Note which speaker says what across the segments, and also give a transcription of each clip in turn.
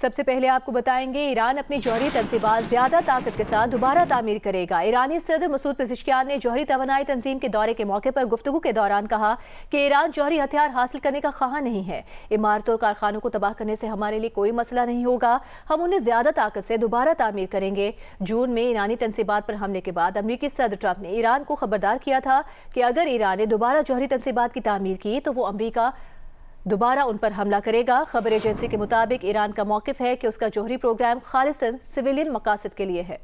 Speaker 1: سب سے پہلے آپ کو بتائیں گے ایران اپنی جوہری تنصیبات زیادہ طاقت کے ساتھ دوبارہ تعمیر کرے گا۔ ایرانی صدر مسعود پزشکیان نے جوہری توانائی تنظیم کے دورے کے موقع پر گفتگو کے دوران کہا کہ ایران جوہری ہتھیار حاصل کرنے کا خواہاں نہیں ہے۔ عمارتوں اور کارخانوں کو تباہ کرنے سے ہمارے لیے کوئی مسئلہ نہیں ہوگا، ہم انہیں زیادہ طاقت سے دوبارہ تعمیر کریں گے۔ جون میں ایرانی تنصیبات پر حملے کے بعد امریکی صدر ٹرمپ نے ایران کو خبردار کیا تھا کہ اگر ایران نے دوبارہ جوہری تنصیبات کی تعمیر کی تو وہ امریکہ دوبارہ ان پر حملہ کرے گا۔ خبر ایجنسی کے مطابق ایران کا موقف ہے کہ اس کا جوہری پروگرام خالصاً سویلین مقاصد کے لیے ہے۔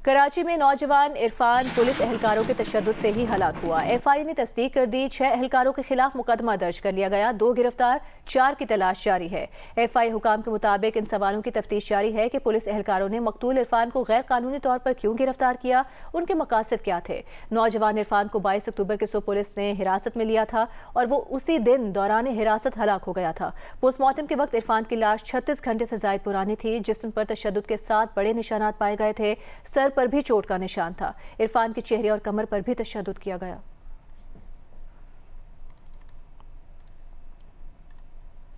Speaker 1: کراچی میں نوجوان عرفان پولیس اہلکاروں کے تشدد سے ہی ہلاک ہوا۔ ایف آئی اے نے تصدیق کر دی، 6 اہلکاروں کے خلاف مقدمہ درج کر لیا گیا، 2 گرفتار، 4 کی تلاش جاری ہے۔ ایف آئی اے حکام کے مطابق ان سوالوں کی تفتیش جاری ہے کہ پولیس اہلکاروں نے مقتول عرفان کو غیر قانونی طور پر کیوں گرفتار کیا، ان کے مقاصد کیا تھے۔ نوجوان عرفان کو 22 اکتوبر کے صبح پولیس نے حراست میں لیا تھا اور وہ اسی دن دوران حراست ہلاک ہو گیا تھا۔ پوسٹ مارٹم کے وقت عرفان کی لاش 36 گھنٹے سے زائد پرانی تھی، جسم پر تشدد کے 7 بڑے نشانات پائے گئے تھے، سر پر بھی چوٹ کا نشان تھا۔ عرفان کے چہرے اور کمر پر بھی تشدد کیا گیا۔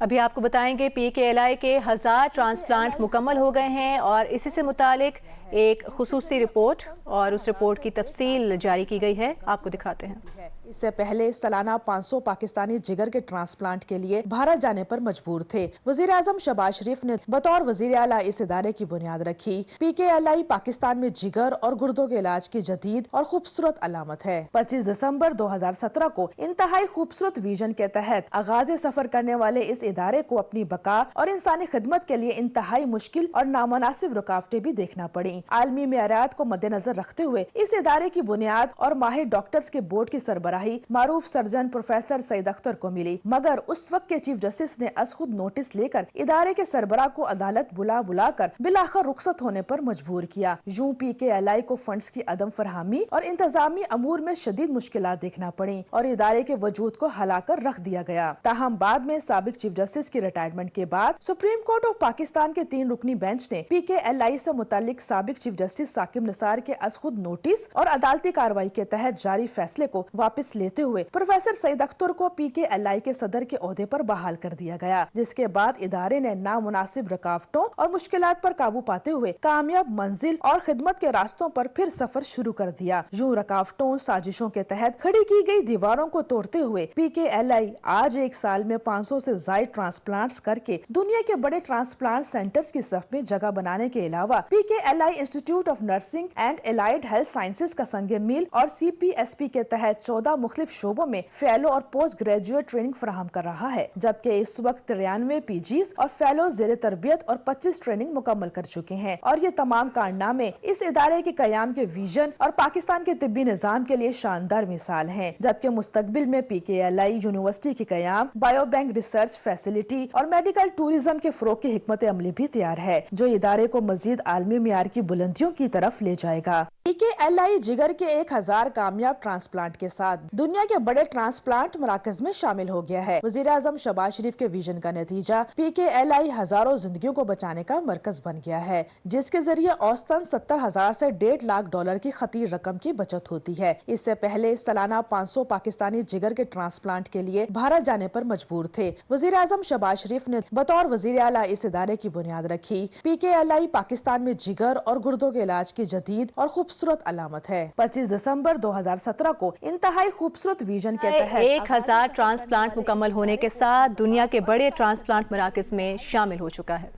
Speaker 1: ابھی آپ کو بتائیں گے پی کے ایل آئی کے 1000 ٹرانسپلانٹ مکمل ہو گئے ہیں اور اسی سے متعلق ایک خصوصی رپورٹ اور اس رپورٹ کی تفصیل جاری کی گئی ہے، آپ کو دکھاتے ہیں۔
Speaker 2: اس سے پہلے سالانہ 500 پاکستانی جگر کے ٹرانسپلانٹ کے لیے بھارت جانے پر مجبور تھے۔ وزیر اعظم شہباز شریف نے بطور وزیر اعلیٰ اس ادارے کی بنیاد رکھی۔ پی کے ایل آئی پاکستان میں جگر اور گردوں کے علاج کی جدید اور خوبصورت علامت ہے۔ 25 دسمبر 2017 کو انتہائی خوبصورت ویژن کے تحت آغاز سفر کرنے والے اس ادارے کو اپنی بقا اور انسانی خدمت کے لیے انتہائی مشکل اور نامناسب رکاوٹیں بھی دیکھنا پڑیں۔ عالمی معیارات کو مد نظر رکھتے ہوئے اس ادارے کی بنیاد اور ماہر ڈاکٹرز کے بورڈ کی سربراہی معروف سرجن پروفیسر سعید اختر کو ملی، مگر اس وقت کے چیف جسٹس نے از خود نوٹس لے کر ادارے کے سربراہ کو عدالت بلا کر بالآخر رخصت ہونے پر مجبور کیا۔ یوں پی کے ایل آئی کو فنڈز کی عدم فراہمی اور انتظامی امور میں شدید مشکلات دیکھنا پڑیں اور ادارے کے وجود کو ہلا کر رکھ دیا گیا۔ تاہم بعد میں سابق چیف جسٹس کی ریٹائرمنٹ کے بعد سپریم کورٹ آف پاکستان کے 3 رکنی بینچ نے پی کے ایل آئی سے متعلق سابق چیف جسٹس ثاقب نثار کے از خود نوٹس اور عدالتی کارروائی کے تحت جاری فیصلے کو واپس لیتے ہوئے پروفیسر سعید اختر کو پی کے ایل آئی کے صدر کے عہدے پر بحال کر دیا گیا، جس کے بعد ادارے نے نامناسب رکاوٹوں اور مشکلات پر قابو پاتے ہوئے کامیاب منزل اور خدمت کے راستوں پر پھر سفر شروع کر دیا۔ یوں رکاوٹوں سازشوں کے تحت کھڑی کی گئی دیواروں کو توڑتے ہوئے پی کے ایل آئی آج ایک سال میں 500 سے زائد ٹرانسپلانٹس کر کے دنیا کے بڑے ٹرانسپلانٹ سینٹرز کی صف میں جگہ بنانے کے علاوہ پی کے L I institute of nursing and allied health sciences کا سنگ میل اور سی پی ایس پی کے تحت 14 مختلف شعبوں میں فیلو اور پوسٹ گریجویٹ ٹریننگ فراہم کر رہا ہے، جبکہ اس وقت 93 پی جیز اور فیلو زیر تربیت اور 25 ٹریننگ مکمل کر چکے ہیں، اور یہ تمام کارنامے اس ادارے کے قیام کے ویژن اور پاکستان کے طبی نظام کے لیے شاندار مثال ہیں۔ جبکہ مستقبل میں پی کے ایل آئی یونیورسٹی کی قیام، بائیو بینک ریسرچ فیسلٹی اور میڈیکل ٹوریزم کے فروغ کی حکمت عملی بھی تیار ہے، جو ادارے کو مزید عالمی معیار کی بلندیوں کی طرف لے جائے گا۔ پی کے ایل آئی جگر کے 1000 کامیاب ٹرانسپلانٹ کے ساتھ دنیا کے بڑے ٹرانسپلانٹ مراکز میں شامل ہو گیا ہے۔ وزیر اعظم شہباز شریف کے ویژن کا نتیجہ پی کے ایل آئی ہزاروں زندگیوں کو بچانے کا مرکز بن گیا ہے، جس کے ذریعے اوسطاً 70,000 سے $1.5 لاکھ کی خطیر رقم کی بچت ہوتی ہے۔ اس سے پہلے سالانہ 500 پاکستانی جگر کے ٹرانسپلانٹ کے لیے بھارت جانے پر مجبور تھے۔ وزیر اعظم شہباز شریف نے بطور وزیر اعلیٰ اس ادارے کی بنیاد رکھی۔ پی کے ایل آئی پاکستان میں جگر اور گردوں کے علاج کی جدید اور خوبصورت علامت ہے۔ 25 دسمبر 2017 کو انتہائی خوبصورت ویژن کے تحت
Speaker 1: 1000 ٹرانسپلانٹ مکمل ہونے کے ساتھ دنیا کے بڑے ٹرانسپلانٹ مراکز میں شامل ہو چکا ہے۔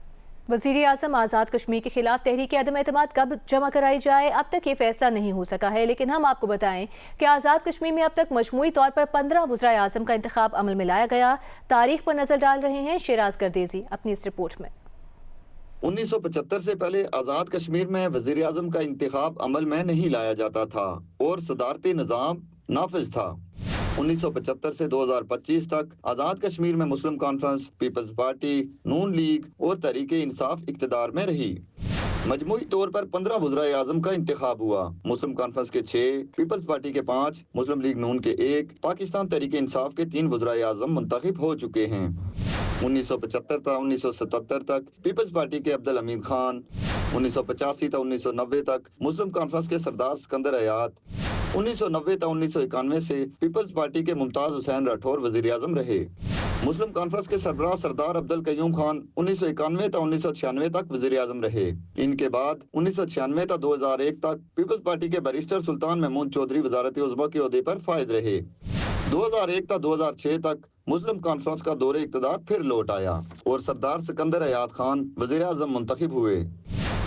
Speaker 1: وزیر اعظم آزاد کشمیر کے خلاف تحریک عدم اعتماد کب جمع کرائی جائے، اب تک یہ فیصلہ نہیں ہو سکا ہے، لیکن ہم آپ کو بتائیں کہ آزاد کشمیر میں اب تک مجموعی طور پر 15 وزرائے اعظم کا انتخاب عمل میں لایا گیا۔ تاریخ پر نظر ڈال رہے ہیں شیراز گردیزی اپنی اس رپورٹ میں۔
Speaker 3: 1975 سے پہلے آزاد کشمیر میں وزیر اعظم کا انتخاب عمل میں نہیں لایا جاتا تھا اور صدارتی نظام نافذ تھا۔ 1975 سے 2025 تک آزاد کشمیر میں مسلم کانفرنس، پیپلز پارٹی، نون لیگ اور تحریک انصاف اقتدار میں رہی۔ مجموعی طور پر 15 وزرائے اعظم کا انتخاب ہوا۔ مسلم کانفرنس کے 6، پیپلز پارٹی کے 5، مسلم لیگ نون کے 1، پاکستان تحریک انصاف کے 3 وزرائے اعظم منتخب ہو چکے ہیں۔ 1975 تا 1977 تک پیپلز پارٹی کے عبدالحمید خان، 1985 تا 1990 تک مسلم کانفرنس کے سردار سکندر حیات 1990 تا 1991 سے پیپلز پارٹی کے ممتاز حسین راٹھور وزیر اعظم رہے۔ مسلم کانفرنس کے سربراہ سردار عبدالقیوم خان 1991 تا 1996 تک وزیر اعظم رہے۔ ان کے بعد 1996 تا 2001 تک پیپلز پارٹی کے بیرسٹر سلطان محمود چودھری وزارت عظمیٰ کے عہدے پر فائز رہے۔ 2001 تا 2006 تک مسلم کانفرنس کا دور اقتدار پھر لوٹ آیا اور سردار سکندر حیات خان وزیر اعظم منتخب ہوئے۔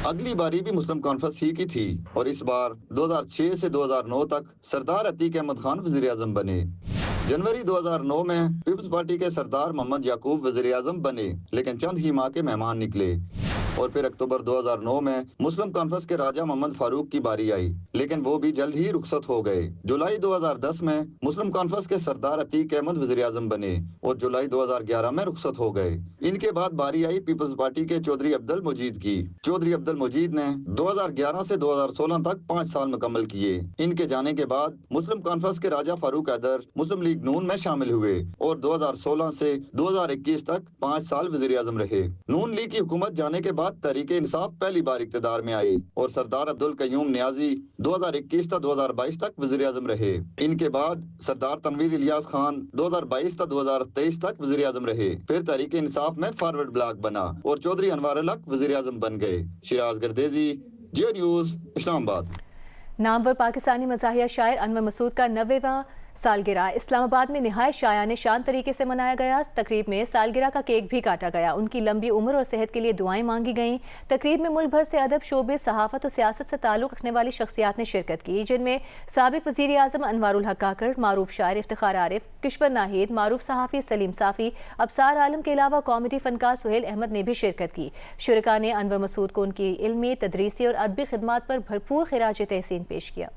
Speaker 3: اگلی باری بھی مسلم کانفرنس ہی کی تھی اور اس بار 2006 سے 2009 تک سردار عتیق احمد خان وزیر اعظم بنے۔ جنوری 2009 میں پیپلز پارٹی کے سردار محمد یعقوب وزیر اعظم بنے، لیکن چند ہی ماہ کے مہمان نکلے، اور پھر اکتوبر 2009 میں مسلم کانفرنس کے راجہ محمد فاروق کی باری آئی، لیکن وہ بھی جلد ہی رخصت ہو گئے۔ جولائی 2010 میں مسلم کانفرنس کے سردار عتیق احمد وزیر اعظم بنے اور جولائی 2011 میں رخصت ہو گئے۔ ان کے بعد باری آئی پیپلز پارٹی کے چودھری عبدالمجید کی۔ چودھری عبدالمجید نے 2011 سے 2016 تک 5 سال مکمل کیے۔ ان کے جانے کے بعد مسلم کانفرنس کے راجہ فاروق حیدر مسلم لیگ نون میں شامل ہوئے اور 2016 سے 2021 تک 5 سال وزیر اعظم رہے۔ نون لیگ کی حکومت جانے کے بعد تحریک انصاف پہلی بار اقتدار میں آئی اور سردار عبدالقیوم نیازی 2021 تا 2022 تک وزیر اعظم رہے۔ ان کے بعد سردار تنویر الیاس خان 2022 تا 2023 تک وزیر اعظم رہے۔ پھر تحریک انصاف میں فارورڈ بلاک بنا اور چودھری انوار الحق وزیر اعظم بن گئے۔ شیراز گردیزی، جیو نیوز، اسلام آباد۔
Speaker 1: نامور پاکستانی مزاحیہ شاعر انور مسعود کا 90واں سالگرہ اسلام آباد میں نہایت شایان شان طریقے سے منایا گیا۔ تقریب میں سالگرہ کا کیک بھی کاٹا گیا۔ ان کی لمبی عمر اور صحت کے لیے دعائیں مانگی گئیں۔ تقریب میں ملک بھر سے ادب، شعبے، صحافت اور سیاست سے تعلق رکھنے والی شخصیات نے شرکت کی، جن میں سابق وزیر اعظم انوار الحق کاکڑ، معروف شاعر افتخار عارف، کشور ناہید، معروف صحافی سلیم صافی، ابصار عالم کے علاوہ کامیڈی فنکار سہیل احمد نے بھی شرکت کی۔ شرکاء نے انور مسعود کو ان کی علمی، تدریسی اور ادبی خدمات پر بھرپور خراج تحسین پیش کیا۔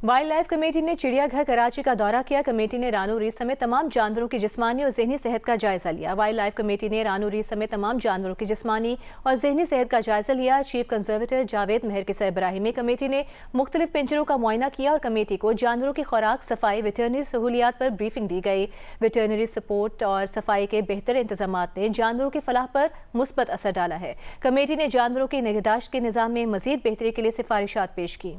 Speaker 1: وائلڈ لائف کمیٹی نے چڑیا گھر کراچی کا دورہ کیا۔ کمیٹی نے رانو ریچھ سمیت تمام جانوروں کی جسمانی اور ذہنی صحت کا جائزہ لیا۔ وائلڈ لائف کمیٹی نے رانو ریچھ سمیت تمام جانوروں کی جسمانی اور ذہنی صحت کا جائزہ لیا۔ چیف کنزرویٹر جاوید مہر کے سربراہی میں کمیٹی نے مختلف پنجروں کا معائنہ کیا اور کمیٹی کو جانوروں کی خوراک، صفائی، ویٹرنری سہولیات پر بریفنگ دی گئی۔ ویٹرنری سپورٹ اور صفائی کے بہتر انتظامات نے جانوروں کی فلاح پر مثبت اثر ڈالا ہے۔ کمیٹی نے جانوروں کی نگہداشت کے نظام میں مزید بہتری کے لیے سفارشات پیش کی۔